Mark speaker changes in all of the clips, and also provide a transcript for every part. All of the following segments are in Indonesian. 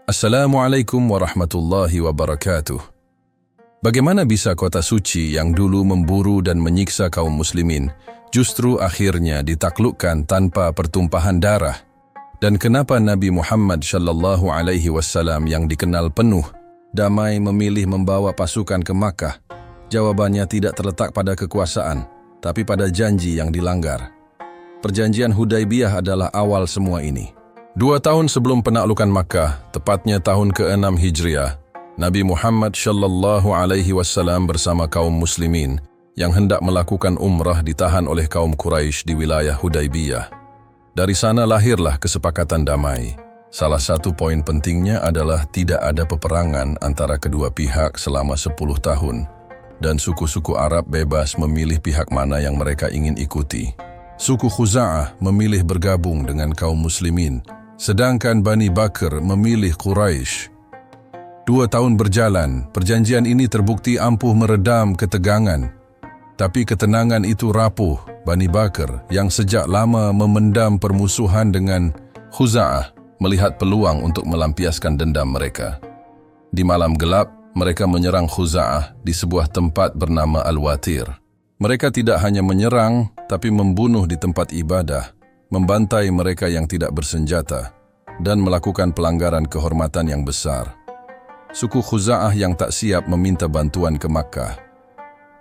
Speaker 1: Assalamualaikum warahmatullahi wabarakatuh. Bagaimana bisa kota suci yang dulu memburu dan menyiksa kaum muslimin justru akhirnya ditaklukkan tanpa pertumpahan darah? Dan kenapa Nabi Muhammad SAW yang dikenal penuh damai memilih membawa pasukan ke Makkah? Jawabannya tidak terletak pada kekuasaan, tapi pada janji yang dilanggar. Perjanjian Hudaybiyah adalah awal semua ini. 2 tahun sebelum penaklukan Makkah, tepatnya tahun ke-6 Hijriah, Nabi Muhammad SAW bersama kaum muslimin yang hendak melakukan umrah ditahan oleh kaum Quraisy di wilayah Hudaybiyah. Dari sana lahirlah kesepakatan damai. Salah satu poin pentingnya adalah tidak ada peperangan antara kedua pihak selama 10 tahun, dan suku-suku Arab bebas memilih pihak mana yang mereka ingin ikuti. Suku Khuza'ah memilih bergabung dengan kaum muslimin, sedangkan Bani Bakr memilih Quraisy. 2 tahun berjalan, perjanjian ini terbukti ampuh meredam ketegangan. Tapi ketenangan itu rapuh. Bani Bakr yang sejak lama memendam permusuhan dengan Khuza'ah melihat peluang untuk melampiaskan dendam mereka. Di malam gelap, mereka menyerang Khuza'ah di sebuah tempat bernama Al-Watir. Mereka tidak hanya menyerang, tapi membunuh di tempat ibadah, membantai mereka yang tidak bersenjata, dan melakukan pelanggaran kehormatan yang besar. Suku Khuza'ah yang tak siap meminta bantuan ke Makkah.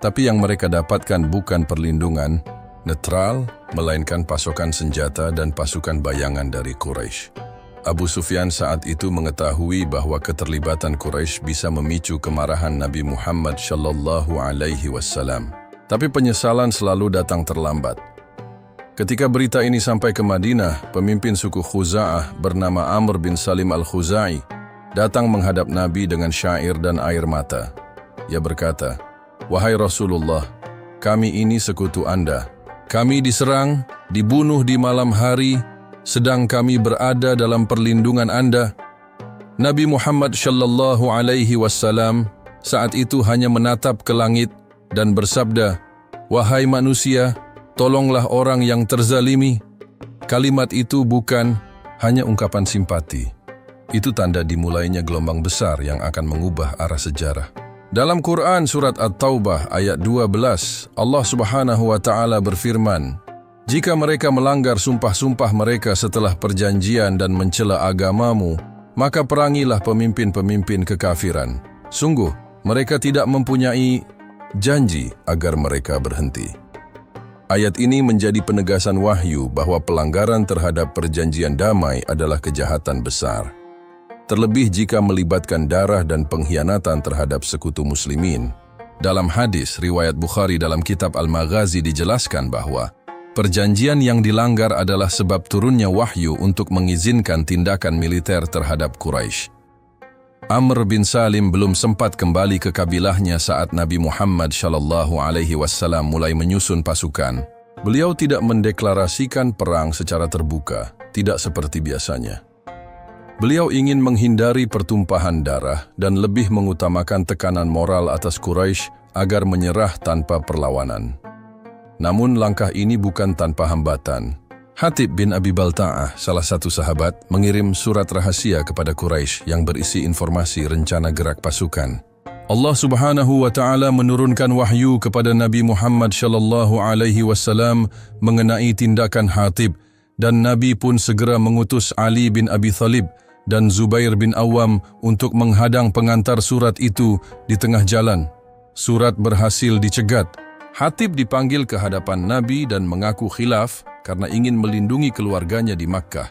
Speaker 1: Tapi yang mereka dapatkan bukan perlindungan netral, melainkan pasokan senjata dan pasukan bayangan dari Quraisy. Abu Sufyan saat itu mengetahui bahwa keterlibatan Quraisy bisa memicu kemarahan Nabi Muhammad SAW. Tapi penyesalan selalu datang terlambat. Ketika berita ini sampai ke Madinah, pemimpin suku Khuza'ah bernama Amr bin Salim al-Khuzai datang menghadap Nabi dengan syair dan air mata. Ia berkata, "Wahai Rasulullah, kami ini sekutu Anda. Kami diserang, dibunuh di malam hari, sedang kami berada dalam perlindungan Anda." Nabi Muhammad SAW saat itu hanya menatap ke langit dan bersabda, "Wahai manusia, tolonglah orang yang terzalimi." Kalimat itu bukan hanya ungkapan simpati. Itu tanda dimulainya gelombang besar yang akan mengubah arah sejarah. Dalam Quran surat At-Taubah ayat 12, Allah Subhanahu wa Ta'ala berfirman, "Jika mereka melanggar sumpah-sumpah mereka setelah perjanjian dan mencela agamamu, maka perangilah pemimpin-pemimpin kekafiran. Sungguh, mereka tidak mempunyai janji agar mereka berhenti." Ayat ini menjadi penegasan wahyu bahwa pelanggaran terhadap perjanjian damai adalah kejahatan besar. Terlebih jika melibatkan darah dan pengkhianatan terhadap sekutu muslimin. Dalam hadis riwayat Bukhari dalam kitab Al-Maghazi dijelaskan bahwa perjanjian yang dilanggar adalah sebab turunnya wahyu untuk mengizinkan tindakan militer terhadap Quraisy. Amr bin Salim belum sempat kembali ke kabilahnya saat Nabi Muhammad SAW mulai menyusun pasukan. Beliau tidak mendeklarasikan perang secara terbuka, tidak seperti biasanya. Beliau ingin menghindari pertumpahan darah dan lebih mengutamakan tekanan moral atas Quraisy agar menyerah tanpa perlawanan. Namun langkah ini bukan tanpa hambatan. Hatib bin Abi Balta'ah, salah satu sahabat, mengirim surat rahasia kepada Quraisy yang berisi informasi rencana gerak pasukan. Allah Subhanahu wa Ta'ala menurunkan wahyu kepada Nabi Muhammad SAW mengenai tindakan Hatib, dan Nabi pun segera mengutus Ali bin Abi Thalib dan Zubair bin Awam untuk menghadang pengantar surat itu di tengah jalan. Surat berhasil dicegat. Hatib dipanggil ke hadapan Nabi dan mengaku khilaf karena ingin melindungi keluarganya di Makkah.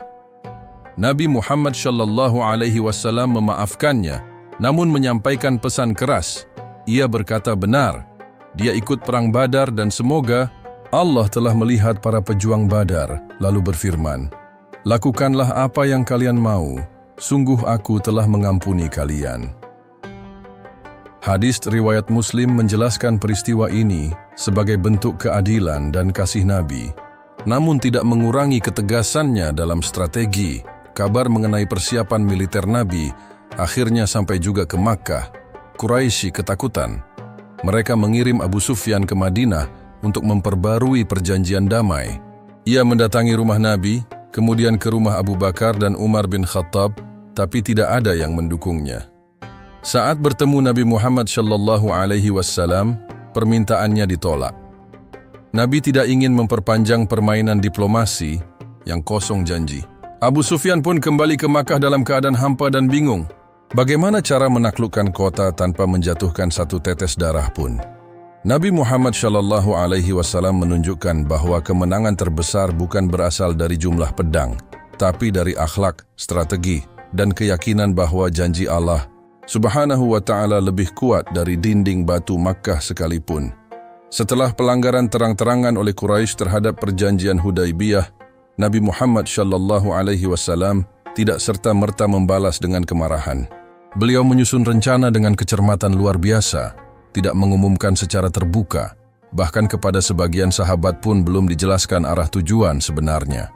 Speaker 1: Nabi Muhammad SAW memaafkannya, namun menyampaikan pesan keras. Ia berkata benar, dia ikut perang Badar dan semoga Allah telah melihat para pejuang Badar, lalu berfirman, "Lakukanlah apa yang kalian mau, sungguh aku telah mengampuni kalian." Hadis riwayat Muslim menjelaskan peristiwa ini sebagai bentuk keadilan dan kasih Nabi, namun tidak mengurangi ketegasannya dalam strategi. Kabar mengenai persiapan militer Nabi akhirnya sampai juga ke Makkah. Quraisy ketakutan. Mereka mengirim Abu Sufyan ke Madinah untuk memperbarui perjanjian damai. Ia mendatangi rumah Nabi, kemudian ke rumah Abu Bakar dan Umar bin Khattab. tapi tidak ada yang mendukungnya. Saat bertemu Nabi Muhammad SAW, permintaannya ditolak. Nabi tidak ingin memperpanjang permainan diplomasi yang kosong janji. Abu Sufyan pun kembali ke Makkah dalam keadaan hampa dan bingung. Bagaimana cara menaklukkan kota tanpa menjatuhkan satu tetes darah pun? Nabi Muhammad SAW menunjukkan bahwa kemenangan terbesar bukan berasal dari jumlah pedang, tapi dari akhlak, strategi, dan keyakinan bahwa janji Allah Subhanahu wa ta'ala lebih kuat dari dinding batu Makkah sekalipun. Setelah pelanggaran terang-terangan oleh Quraisy terhadap perjanjian Hudaybiyah, Nabi Muhammad SAW tidak serta-merta membalas dengan kemarahan. Beliau menyusun rencana dengan kecermatan luar biasa, tidak mengumumkan secara terbuka, bahkan kepada sebagian sahabat pun belum dijelaskan arah tujuan sebenarnya.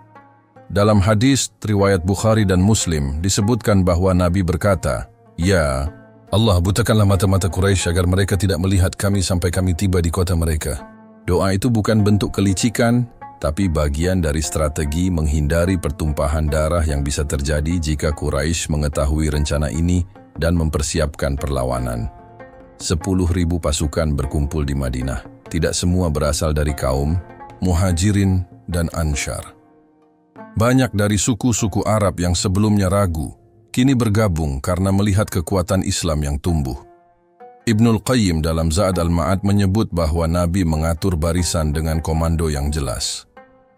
Speaker 1: Dalam hadis riwayat Bukhari dan Muslim disebutkan bahwa Nabi berkata, "Ya, Allah butakanlah mata-mata Quraisy agar mereka tidak melihat kami sampai kami tiba di kota mereka." Doa itu bukan bentuk kelicikan, tapi bagian dari strategi menghindari pertumpahan darah yang bisa terjadi jika Quraisy mengetahui rencana ini dan mempersiapkan perlawanan. 10.000 pasukan berkumpul di Madinah. Tidak semua berasal dari kaum Muhajirin dan Ansyar. Banyak dari suku-suku Arab yang sebelumnya ragu, kini bergabung karena melihat kekuatan Islam yang tumbuh. Ibnul Qayyim dalam Za'ad al-Ma'ad menyebut bahwa Nabi mengatur barisan dengan komando yang jelas.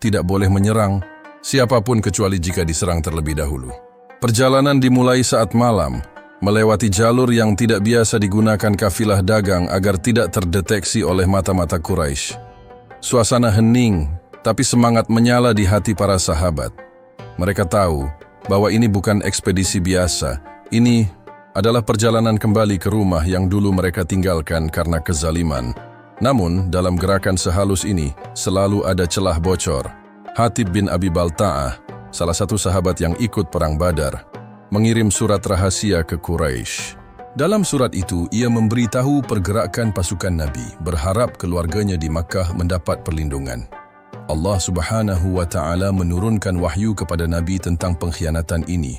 Speaker 1: Tidak boleh menyerang siapapun kecuali jika diserang terlebih dahulu. Perjalanan dimulai saat malam, melewati jalur yang tidak biasa digunakan kafilah dagang agar tidak terdeteksi oleh mata-mata Quraisy. Suasana hening, tapi semangat menyala di hati para sahabat. Mereka tahu bahwa ini bukan ekspedisi biasa, ini adalah perjalanan kembali ke rumah yang dulu mereka tinggalkan karena kezaliman. Namun, dalam gerakan sehalus ini, selalu ada celah bocor. Hatib bin Abi Balta'ah, salah satu sahabat yang ikut perang Badar, mengirim surat rahasia ke Quraisy. Dalam surat itu, ia memberitahu pergerakan pasukan Nabi, berharap keluarganya di Makkah mendapat perlindungan. Allah Subhanahu wa ta'ala menurunkan wahyu kepada Nabi tentang pengkhianatan ini.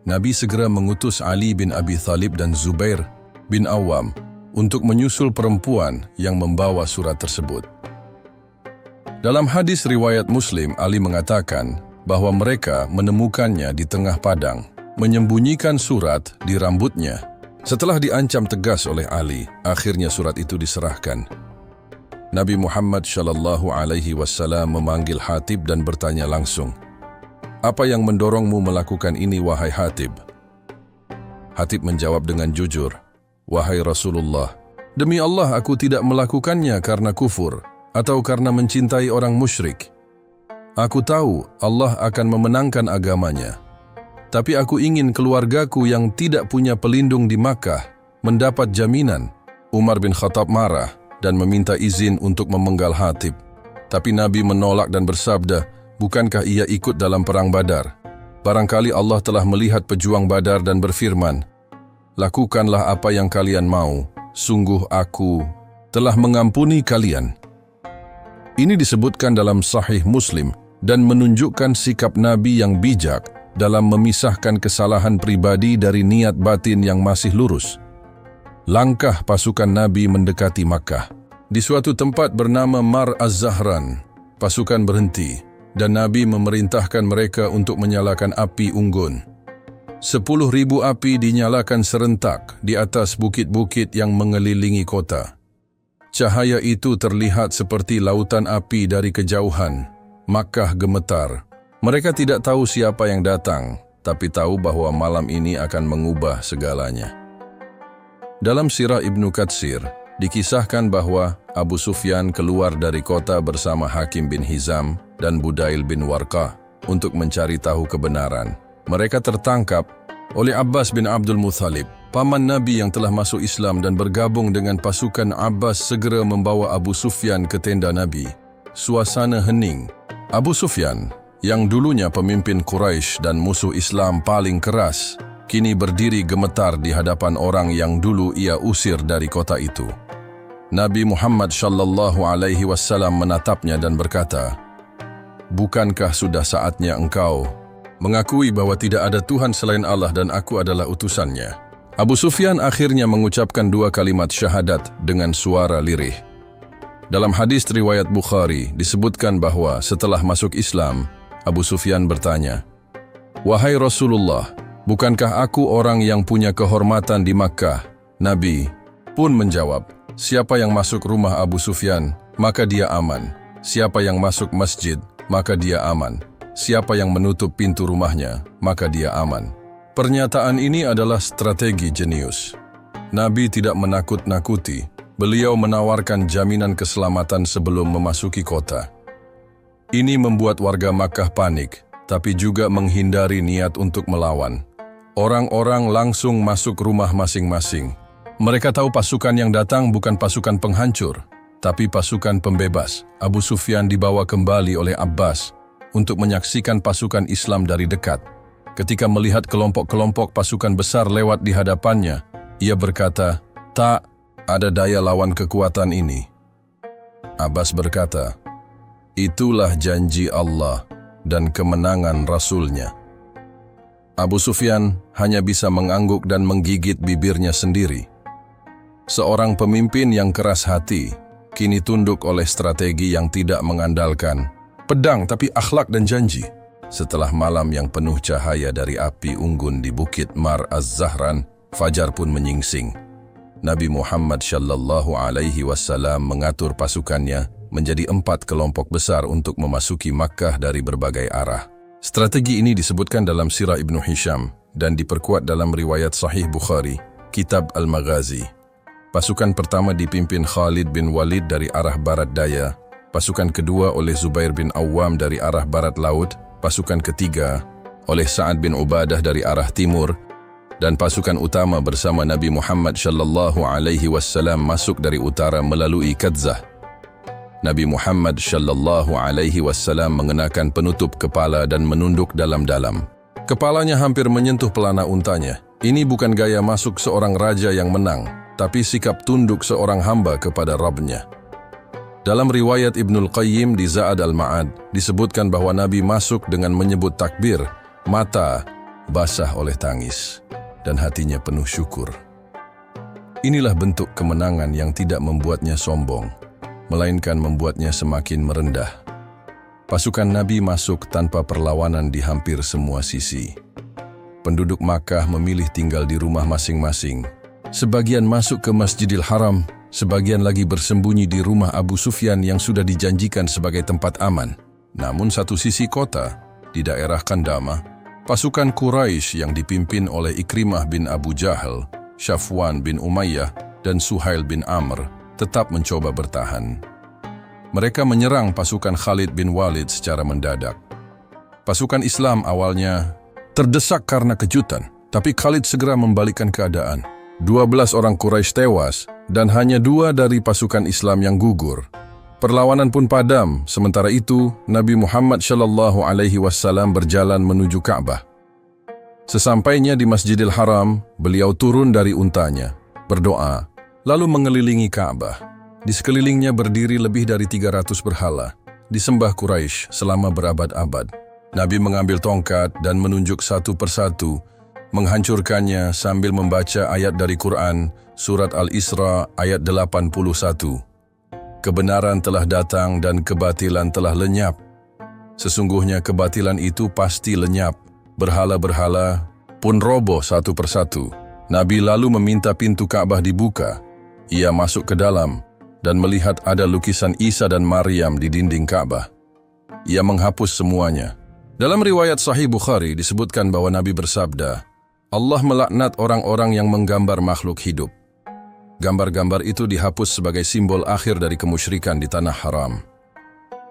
Speaker 1: Nabi segera mengutus Ali bin Abi Thalib dan Zubair bin Awam untuk menyusul perempuan yang membawa surat tersebut. Dalam hadis riwayat Muslim, Ali mengatakan bahwa mereka menemukannya di tengah padang, menyembunyikan surat di rambutnya. Setelah diancam tegas oleh Ali, akhirnya surat itu diserahkan. Nabi Muhammad SAW memanggil Hatib dan bertanya langsung, "Apa yang mendorongmu melakukan ini, wahai Hatib?" Hatib menjawab dengan jujur, "Wahai Rasulullah, demi Allah aku tidak melakukannya karena kufur atau karena mencintai orang musyrik. Aku tahu Allah akan memenangkan agamanya. Tapi aku ingin keluargaku yang tidak punya pelindung di Makkah mendapat jaminan." Umar bin Khattab marah dan meminta izin untuk memenggal Hatib. Tapi Nabi menolak dan bersabda, "Bukankah ia ikut dalam perang Badar? Barangkali Allah telah melihat pejuang Badar dan berfirman, 'Lakukanlah apa yang kalian mau, sungguh aku telah mengampuni kalian.'" Ini disebutkan dalam Sahih Muslim dan menunjukkan sikap Nabi yang bijak dalam memisahkan kesalahan pribadi dari niat batin yang masih lurus. Langkah pasukan Nabi mendekati Makkah. Di suatu tempat bernama Mar Az-Zahran, pasukan berhenti dan Nabi memerintahkan mereka untuk menyalakan api unggun. 10.000 api dinyalakan serentak di atas bukit-bukit yang mengelilingi kota. Cahaya itu terlihat seperti lautan api dari kejauhan. Makkah gemetar. Mereka tidak tahu siapa yang datang, tapi tahu bahwa malam ini akan mengubah segalanya. Dalam sirah Ibnu Katsir, dikisahkan bahwa Abu Sufyan keluar dari kota bersama Hakim bin Hizam dan Budail bin Warqah untuk mencari tahu kebenaran. Mereka tertangkap oleh Abbas bin Abdul Muthalib, paman Nabi yang telah masuk Islam dan bergabung dengan pasukan Abbas segera membawa Abu Sufyan ke tenda Nabi. Suasana hening. Abu Sufyan, yang dulunya pemimpin Quraisy dan musuh Islam paling keras, kini berdiri gemetar di hadapan orang yang dulu ia usir dari kota itu. Nabi Muhammad SAW menatapnya dan berkata, "Bukankah sudah saatnya engkau mengakui bahwa tidak ada Tuhan selain Allah dan aku adalah utusannya. Abu Sufyan akhirnya mengucapkan 2 kalimat syahadat dengan suara lirih. Dalam hadis riwayat Bukhari disebutkan bahwa setelah masuk Islam, Abu Sufyan bertanya, "Wahai Rasulullah, bukankah aku orang yang punya kehormatan di Makkah?" Nabi pun menjawab, "Siapa yang masuk rumah Abu Sufyan, maka dia aman. Siapa yang masuk masjid, maka dia aman. Siapa yang menutup pintu rumahnya, maka dia aman." Pernyataan ini adalah strategi jenius. Nabi tidak menakut-nakuti, beliau menawarkan jaminan keselamatan sebelum memasuki kota. Ini membuat warga Makkah panik, tapi juga menghindari niat untuk melawan. Orang-orang langsung masuk rumah masing-masing. Mereka tahu pasukan yang datang bukan pasukan penghancur, tapi pasukan pembebas. Abu Sufyan dibawa kembali oleh Abbas untuk menyaksikan pasukan Islam dari dekat. Ketika melihat kelompok-kelompok pasukan besar lewat di hadapannya, ia berkata, "Tak ada daya lawan kekuatan ini." Abbas berkata, "Itulah janji Allah dan kemenangan Rasul-Nya." Abu Sufyan hanya bisa mengangguk dan menggigit bibirnya sendiri. Seorang pemimpin yang keras hati, kini tunduk oleh strategi yang tidak mengandalkan pedang tapi akhlak dan janji. Setelah malam yang penuh cahaya dari api unggun di Bukit Mar Az-Zahran, fajar pun menyingsing. Nabi Muhammad Shallallahu Alaihi Wasallam mengatur pasukannya menjadi 4 kelompok besar untuk memasuki Makkah dari berbagai arah. Strategi ini disebutkan dalam Sirah Ibnu Hisham dan diperkuat dalam riwayat Sahih Bukhari, Kitab Al-Maghazi. Pasukan pertama dipimpin Khalid bin Walid dari arah barat daya, pasukan kedua oleh Zubair bin Awam dari arah barat laut, pasukan ketiga oleh Sa'ad bin Ubadah dari arah timur, dan pasukan utama bersama Nabi Muhammad Shallallahu Alaihi Wasallam masuk dari utara melalui Kadzah. Nabi Muhammad Shallallahu Alaihi Wasallam mengenakan penutup kepala dan menunduk dalam-dalam. Kepalanya hampir menyentuh pelana untanya. Ini bukan gaya masuk seorang raja yang menang, tapi sikap tunduk seorang hamba kepada Rabb-Nya. Dalam riwayat Ibnul Qayyim di Za'ad al-Ma'ad, disebutkan bahwa Nabi masuk dengan menyebut takbir, mata basah oleh tangis, dan hatinya penuh syukur. Inilah bentuk kemenangan yang tidak membuatnya sombong, melainkan membuatnya semakin merendah. Pasukan Nabi masuk tanpa perlawanan di hampir semua sisi. Penduduk Makkah memilih tinggal di rumah masing-masing. Sebagian masuk ke Masjidil Haram, sebagian lagi bersembunyi di rumah Abu Sufyan yang sudah dijanjikan sebagai tempat aman. Namun satu sisi kota, di daerah Kandama, pasukan Quraisy yang dipimpin oleh Ikrimah bin Abu Jahal, Syafwan bin Umayyah, dan Suhail bin Amr tetap mencoba bertahan. Mereka menyerang pasukan Khalid bin Walid secara mendadak. Pasukan Islam awalnya terdesak karena kejutan, tapi Khalid segera membalikkan keadaan. 12 orang Quraisy tewas dan hanya 2 dari pasukan Islam yang gugur. Perlawanan pun padam. Sementara itu, Nabi Muhammad Shallallahu Alaihi Wasallam berjalan menuju Ka'bah. Sesampainya di Masjidil Haram, beliau turun dari untanya, berdoa, lalu mengelilingi Ka'bah. Di sekelilingnya berdiri lebih dari 300 berhala, disembah Quraisy selama berabad-abad. Nabi mengambil tongkat dan menunjuk satu persatu, menghancurkannya sambil membaca ayat dari Quran, Surat Al-Isra ayat 81. Kebenaran telah datang dan kebatilan telah lenyap. Sesungguhnya kebatilan itu pasti lenyap. Berhala-berhala pun roboh satu persatu. Nabi lalu meminta pintu Ka'bah dibuka. Ia masuk ke dalam dan melihat ada lukisan Isa dan Maryam di dinding Ka'bah. Ia menghapus semuanya. Dalam riwayat Sahih Bukhari disebutkan bahwa Nabi bersabda, Allah melaknat orang-orang yang menggambar makhluk hidup. Gambar-gambar itu dihapus sebagai simbol akhir dari kemusyrikan di tanah haram.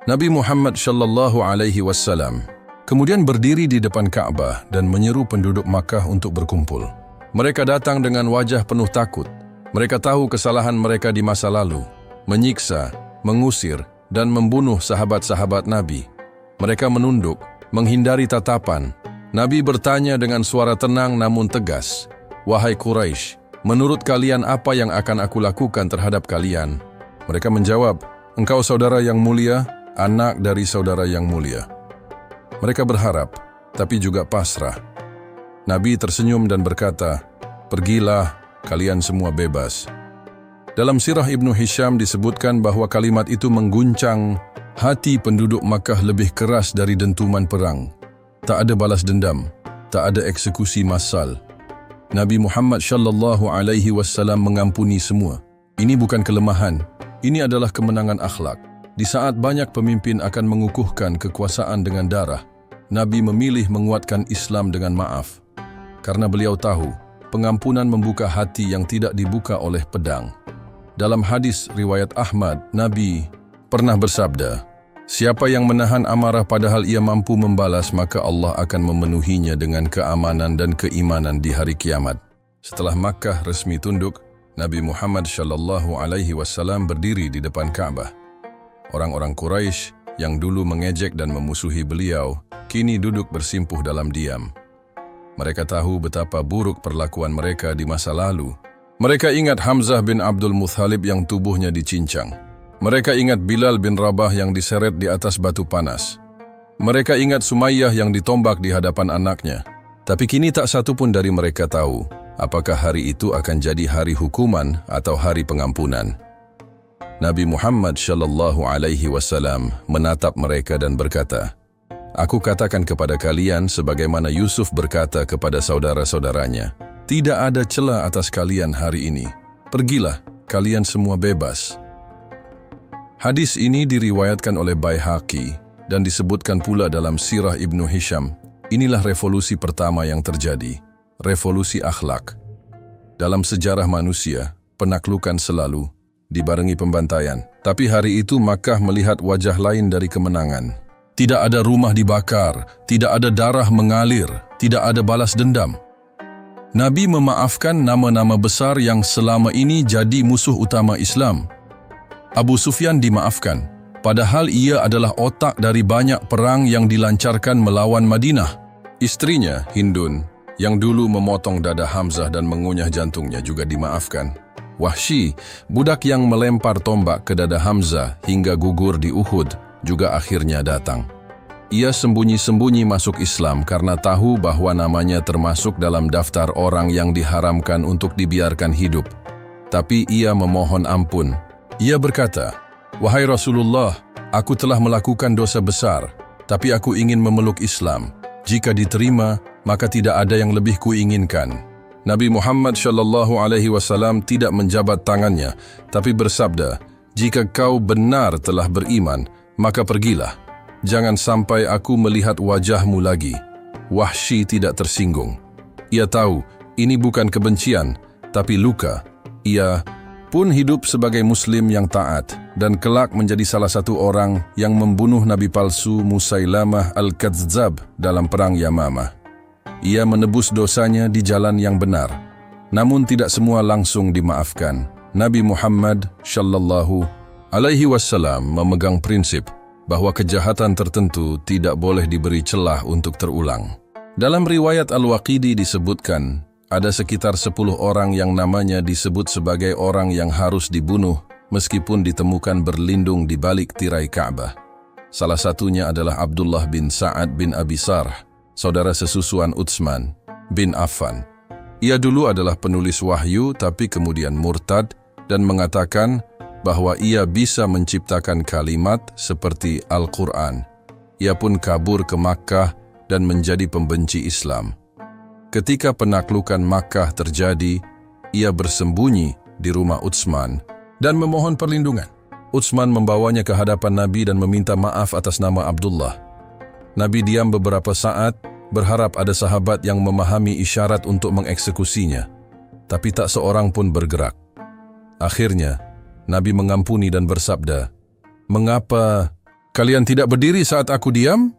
Speaker 1: Nabi Muhammad Shallallahu Alaihi Wasallam kemudian berdiri di depan Ka'bah dan menyeru penduduk Makkah untuk berkumpul. Mereka datang dengan wajah penuh takut. Mereka tahu kesalahan mereka di masa lalu, menyiksa, mengusir, dan membunuh sahabat-sahabat Nabi. Mereka menunduk, menghindari tatapan. Nabi bertanya dengan suara tenang namun tegas, "Wahai Quraisy, menurut kalian apa yang akan aku lakukan terhadap kalian?" Mereka menjawab, "Engkau saudara yang mulia, anak dari saudara yang mulia." Mereka berharap, tapi juga pasrah. Nabi tersenyum dan berkata, "Pergilah, kalian semua bebas." Dalam sirah Ibnu Hisham disebutkan bahwa kalimat itu mengguncang hati penduduk Makkah lebih keras dari dentuman perang. Tak ada balas dendam, tak ada eksekusi massal. Nabi Muhammad sallallahu alaihi wasallam mengampuni semua. Ini bukan kelemahan, ini adalah kemenangan akhlak. Di saat banyak pemimpin akan mengukuhkan kekuasaan dengan darah, Nabi memilih menguatkan Islam dengan maaf. Karena beliau tahu, pengampunan membuka hati yang tidak dibuka oleh pedang. Dalam hadis riwayat Ahmad, Nabi pernah bersabda, "Siapa yang menahan amarah padahal ia mampu membalas, maka Allah akan memenuhinya dengan keamanan dan keimanan di hari kiamat." Setelah Makkah resmi tunduk, Nabi Muhammad sallallahu alaihi wasallam berdiri di depan Ka'bah. Orang-orang Quraisy yang dulu mengejek dan memusuhi beliau, kini duduk bersimpuh dalam diam. Mereka tahu betapa buruk perlakuan mereka di masa lalu. Mereka ingat Hamzah bin Abdul Muthalib yang tubuhnya dicincang. Mereka ingat Bilal bin Rabah yang diseret di atas batu panas. Mereka ingat Sumayyah yang ditombak di hadapan anaknya. Tapi kini tak satu pun dari mereka tahu apakah hari itu akan jadi hari hukuman atau hari pengampunan. Nabi Muhammad sallallahu alaihi wasallam menatap mereka dan berkata, "Aku katakan kepada kalian sebagaimana Yusuf berkata kepada saudara-saudaranya, tidak ada celah atas kalian hari ini. Pergilah, kalian semua bebas." Hadis ini diriwayatkan oleh Baihaqi dan disebutkan pula dalam sirah Ibnu Hisham. Inilah revolusi pertama yang terjadi, revolusi akhlak. Dalam sejarah manusia, penaklukan selalu dibarengi pembantaian. Tapi hari itu Makkah melihat wajah lain dari kemenangan. Tidak ada rumah dibakar, tidak ada darah mengalir, tidak ada balas dendam. Nabi memaafkan nama-nama besar yang selama ini jadi musuh utama Islam. Abu Sufyan dimaafkan, padahal ia adalah otak dari banyak perang yang dilancarkan melawan Madinah. Istrinya, Hindun, yang dulu memotong dada Hamzah dan mengunyah jantungnya juga dimaafkan. Wahsy, budak yang melempar tombak ke dada Hamzah hingga gugur di Uhud, juga akhirnya datang. Ia sembunyi-sembunyi masuk Islam karena tahu bahwa namanya termasuk dalam daftar orang yang diharamkan untuk dibiarkan hidup. Tapi ia memohon ampun. Ia berkata, "Wahai Rasulullah, aku telah melakukan dosa besar, tapi aku ingin memeluk Islam. Jika diterima, maka tidak ada yang lebih kuinginkan." Nabi Muhammad sallallahu alaihi wasallam tidak menjabat tangannya, tapi bersabda, "Jika kau benar telah beriman, maka pergilah. Jangan sampai aku melihat wajahmu lagi." Wahsy tidak tersinggung. Ia tahu ini bukan kebencian, tapi luka. Ia pun hidup sebagai muslim yang taat dan kelak menjadi salah satu orang yang membunuh nabi palsu Musailamah al-Kadzdzab dalam perang Yamamah. Ia menebus dosanya di jalan yang benar. Namun tidak semua langsung dimaafkan. Nabi Muhammad sallallahu alaihi wasallam memegang prinsip bahwa kejahatan tertentu tidak boleh diberi celah untuk terulang. Dalam riwayat Al-Waqidi disebutkan, ada sekitar 10 orang yang namanya disebut sebagai orang yang harus dibunuh meskipun ditemukan berlindung di balik tirai Ka'bah. Salah satunya adalah Abdullah bin Sa'ad bin Abi Sarh, saudara sesusuan Utsman bin Affan. Ia dulu adalah penulis wahyu tapi kemudian murtad dan mengatakan bahwa ia bisa menciptakan kalimat seperti Al-Quran. Ia pun kabur ke Makkah dan menjadi pembenci Islam. Ketika penaklukan Makkah terjadi, ia bersembunyi di rumah Utsman dan memohon perlindungan. Utsman membawanya ke hadapan Nabi dan meminta maaf atas nama Abdullah. Nabi diam beberapa saat, berharap ada sahabat yang memahami isyarat untuk mengeksekusinya. Tapi tak seorang pun bergerak. Akhirnya, Nabi mengampuni dan bersabda, "Mengapa kalian tidak berdiri saat aku diam?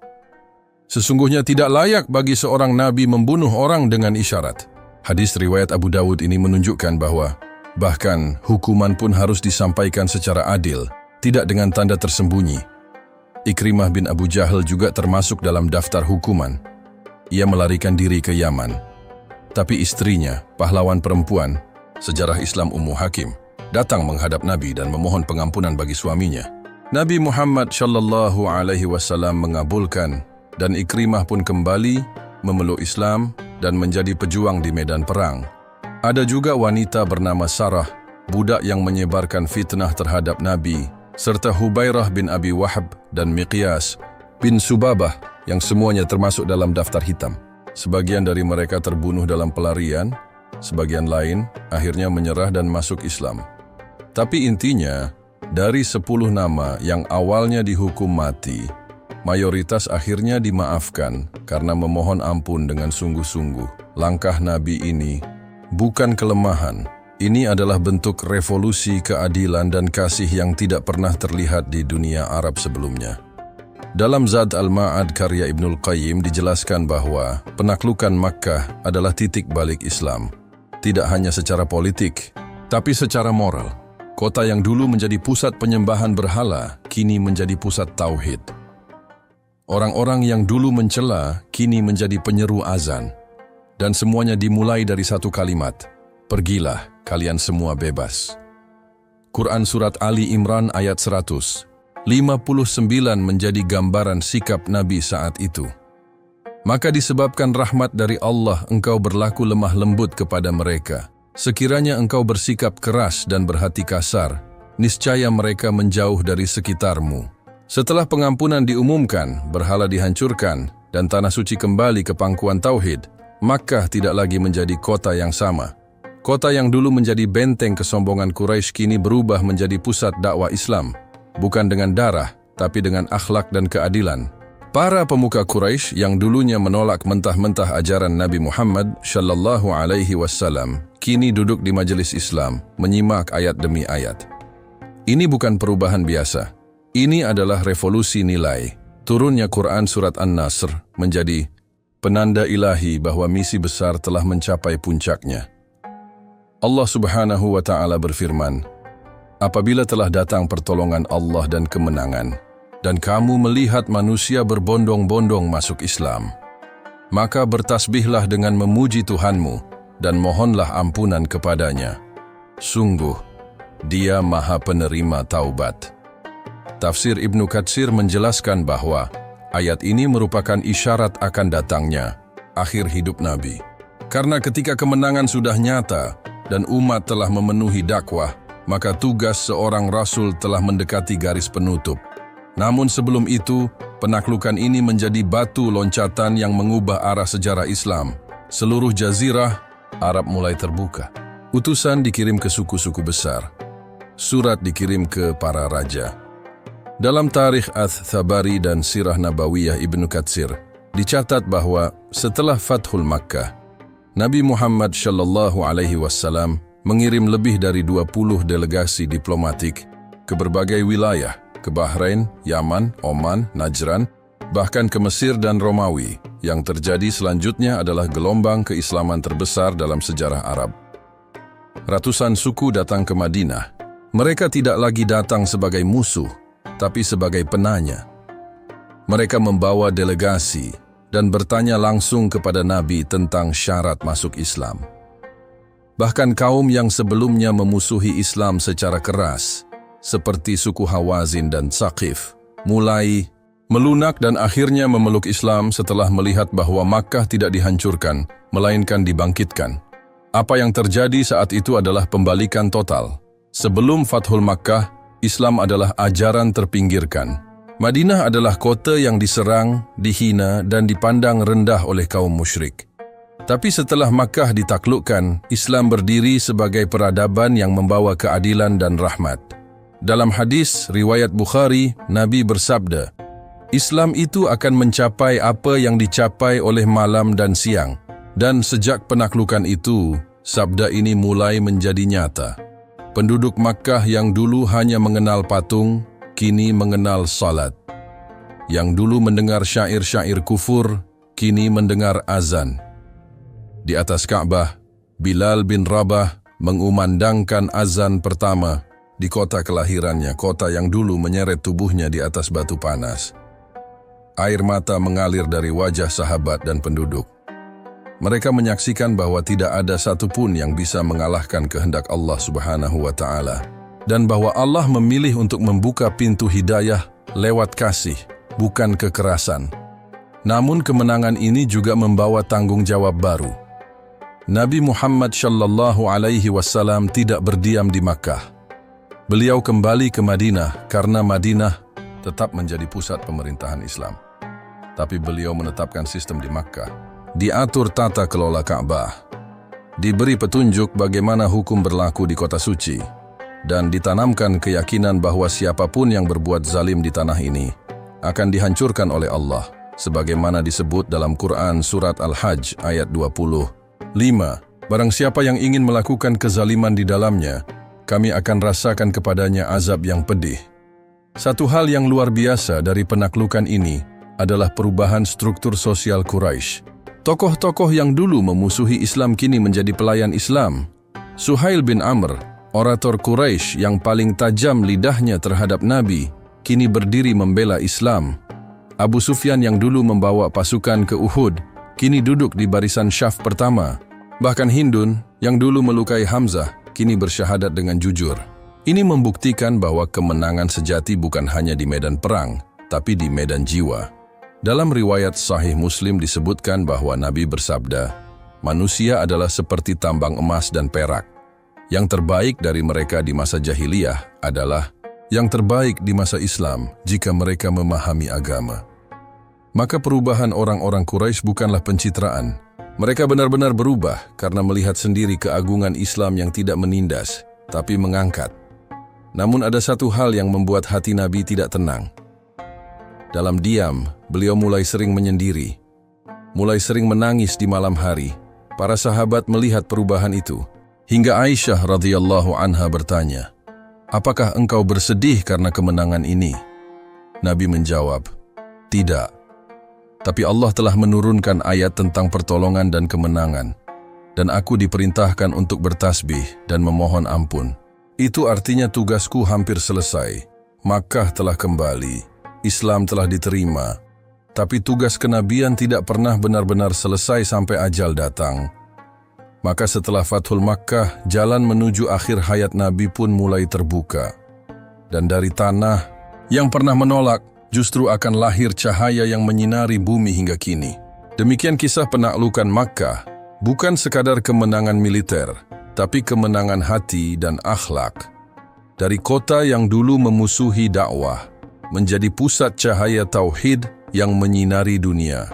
Speaker 1: Sesungguhnya tidak layak bagi seorang Nabi membunuh orang dengan isyarat." Hadis riwayat Abu Dawud ini menunjukkan bahwa bahkan hukuman pun harus disampaikan secara adil, tidak dengan tanda tersembunyi. Ikrimah bin Abu Jahal juga termasuk dalam daftar hukuman. Ia melarikan diri ke Yaman. Tapi istrinya, pahlawan perempuan, sejarah Islam Ummu Hakim, datang menghadap Nabi dan memohon pengampunan bagi suaminya. Nabi Muhammad sallallahu alaihi wasallam mengabulkan dan Ikrimah pun kembali memeluk Islam dan menjadi pejuang di medan perang. Ada juga wanita bernama Sarah, budak yang menyebarkan fitnah terhadap Nabi, serta Hubairah bin Abi Wahab dan Miqyas bin Subabah yang semuanya termasuk dalam daftar hitam. Sebagian dari mereka terbunuh dalam pelarian, sebagian lain akhirnya menyerah dan masuk Islam. Tapi intinya, dari 10 nama yang awalnya dihukum mati, mayoritas akhirnya dimaafkan karena memohon ampun dengan sungguh-sungguh. Langkah Nabi ini bukan kelemahan. Ini adalah bentuk revolusi keadilan dan kasih yang tidak pernah terlihat di dunia Arab sebelumnya. Dalam Zad al-Ma'ad karya Ibnul Qayyim dijelaskan bahwa penaklukan Makkah adalah titik balik Islam. Tidak hanya secara politik, tapi secara moral. Kota yang dulu menjadi pusat penyembahan berhala, kini menjadi pusat tauhid. Orang-orang yang dulu mencela, kini menjadi penyeru azan. Dan semuanya dimulai dari satu kalimat, "Pergilah, kalian semua bebas." Quran Surat Ali Imran ayat 159 menjadi gambaran sikap Nabi saat itu. Maka disebabkan rahmat dari Allah engkau berlaku lemah lembut kepada mereka. Sekiranya engkau bersikap keras dan berhati kasar, niscaya mereka menjauh dari sekitarmu. Setelah pengampunan diumumkan, berhala dihancurkan, dan tanah suci kembali ke pangkuan tauhid, Makkah tidak lagi menjadi kota yang sama. Kota yang dulu menjadi benteng kesombongan Quraisy kini berubah menjadi pusat dakwah Islam, bukan dengan darah, tapi dengan akhlak dan keadilan. Para pemuka Quraisy yang dulunya menolak mentah-mentah ajaran Nabi Muhammad sallallahu alaihi wasallam, kini duduk di majelis Islam, menyimak ayat demi ayat. Ini bukan perubahan biasa. Ini adalah revolusi nilai. Turunnya Quran Surat An-Nasr menjadi penanda ilahi bahwa misi besar telah mencapai puncaknya. Allah Subhanahu wa Ta'ala berfirman, "Apabila telah datang pertolongan Allah dan kemenangan, dan kamu melihat manusia berbondong-bondong masuk Islam, maka bertasbihlah dengan memuji Tuhanmu dan mohonlah ampunan kepadanya. Sungguh, Dia Maha Penerima Taubat." Tafsir Ibnu Katsir menjelaskan bahwa ayat ini merupakan isyarat akan datangnya akhir hidup Nabi. Karena ketika kemenangan sudah nyata dan umat telah memenuhi dakwah, maka tugas seorang rasul telah mendekati garis penutup. Namun sebelum itu, penaklukan ini menjadi batu loncatan yang mengubah arah sejarah Islam. Seluruh jazirah Arab mulai terbuka. Utusan dikirim ke suku-suku besar. Surat dikirim ke para raja. Dalam Tarikh Ats-Tsabari dan Sirah Nabawiyah Ibnu Katsir, dicatat bahwa setelah Fathul Makkah, Nabi Muhammad sallallahu alaihi wasallam mengirim lebih dari 20 delegasi diplomatik ke berbagai wilayah, ke Bahrain, Yaman, Oman, Najran, bahkan ke Mesir dan Romawi. Yang terjadi selanjutnya adalah gelombang keislaman terbesar dalam sejarah Arab. Ratusan suku datang ke Madinah. Mereka tidak lagi datang sebagai musuh, tapi sebagai penanya. Mereka membawa delegasi dan bertanya langsung kepada Nabi tentang syarat masuk Islam. Bahkan kaum yang sebelumnya memusuhi Islam secara keras, seperti suku Hawazin dan Tsaqif, mulai melunak dan akhirnya memeluk Islam setelah melihat bahwa Makkah tidak dihancurkan, melainkan dibangkitkan. Apa yang terjadi saat itu adalah pembalikan total. Sebelum Fathul Makkah, Islam adalah ajaran terpinggirkan. Madinah adalah kota yang diserang, dihina, dan dipandang rendah oleh kaum musyrik. Tapi setelah Makkah ditaklukkan, Islam berdiri sebagai peradaban yang membawa keadilan dan rahmat. Dalam hadis riwayat Bukhari, Nabi bersabda, "Islam itu akan mencapai apa yang dicapai oleh malam dan siang." Dan sejak penaklukan itu, sabda ini mulai menjadi nyata. Penduduk Makkah yang dulu hanya mengenal patung, kini mengenal salat. Yang dulu mendengar syair-syair kufur, kini mendengar azan. Di atas Ka'bah, Bilal bin Rabah mengumandangkan azan pertama di kota kelahirannya, kota yang dulu menyeret tubuhnya di atas batu panas. Air mata mengalir dari wajah sahabat dan penduduk. Mereka menyaksikan bahwa tidak ada satupun yang bisa mengalahkan kehendak Allah Subhanahu wa Ta'ala, dan bahwa Allah memilih untuk membuka pintu hidayah lewat kasih, bukan kekerasan. Namun kemenangan ini juga membawa tanggung jawab baru. Nabi Muhammad Shallallahu Alaihi Wasallam tidak berdiam di Makkah. Beliau kembali ke Madinah karena Madinah tetap menjadi pusat pemerintahan Islam. Tapi beliau menetapkan sistem di Makkah. Diatur tata kelola Ka'bah. Diberi petunjuk bagaimana hukum berlaku di kota suci. Dan ditanamkan keyakinan bahwa siapapun yang berbuat zalim di tanah ini akan dihancurkan oleh Allah. Sebagaimana disebut dalam Quran Surat Al-Hajj ayat 25. Barang siapa yang ingin melakukan kezaliman di dalamnya, kami akan rasakan kepadanya azab yang pedih. Satu hal yang luar biasa dari penaklukan ini adalah perubahan struktur sosial Quraisy. Tokoh-tokoh yang dulu memusuhi Islam kini menjadi pelayan Islam. Suhail bin Amr, orator Quraisy yang paling tajam lidahnya terhadap Nabi, kini berdiri membela Islam. Abu Sufyan yang dulu membawa pasukan ke Uhud, kini duduk di barisan syaf pertama. Bahkan Hindun yang dulu melukai Hamzah, kini bersyahadat dengan jujur. Ini membuktikan bahwa kemenangan sejati bukan hanya di medan perang, tapi di medan jiwa. Dalam riwayat Sahih Muslim disebutkan bahwa Nabi bersabda, manusia adalah seperti tambang emas dan perak. Yang terbaik dari mereka di masa jahiliyah adalah yang terbaik di masa Islam jika mereka memahami agama. Maka perubahan orang-orang Quraisy bukanlah pencitraan. Mereka benar-benar berubah karena melihat sendiri keagungan Islam yang tidak menindas, tapi mengangkat. Namun ada satu hal yang membuat hati Nabi tidak tenang. Dalam diam, beliau mulai sering menyendiri. Mulai sering menangis di malam hari. Para sahabat melihat perubahan itu. Hingga Aisyah radhiyallahu anha bertanya, apakah engkau bersedih karena kemenangan ini? Nabi menjawab, tidak. Tapi Allah telah menurunkan ayat tentang pertolongan dan kemenangan. Dan aku diperintahkan untuk bertasbih dan memohon ampun. Itu artinya tugasku hampir selesai. Makkah telah kembali. Islam telah diterima. Tapi tugas kenabian tidak pernah benar-benar selesai sampai ajal datang. Maka setelah Fathul Makkah, jalan menuju akhir hayat Nabi pun mulai terbuka. Dan dari tanah yang pernah menolak, justru akan lahir cahaya yang menyinari bumi hingga kini. Demikian kisah penaklukan Makkah, bukan sekadar kemenangan militer, tapi kemenangan hati dan akhlak. Dari kota yang dulu memusuhi dakwah, menjadi pusat cahaya tauhid yang menyinari dunia.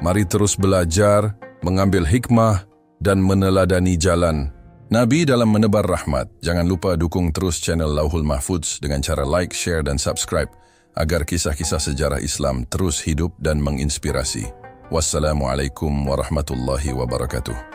Speaker 1: Mari terus belajar, mengambil hikmah, dan meneladani jalan Nabi dalam menebar rahmat. Jangan lupa dukung terus channel Lauhul Mahfudz dengan cara like, share, dan subscribe agar kisah-kisah sejarah Islam terus hidup dan menginspirasi. Wassalamualaikum warahmatullahi wabarakatuh.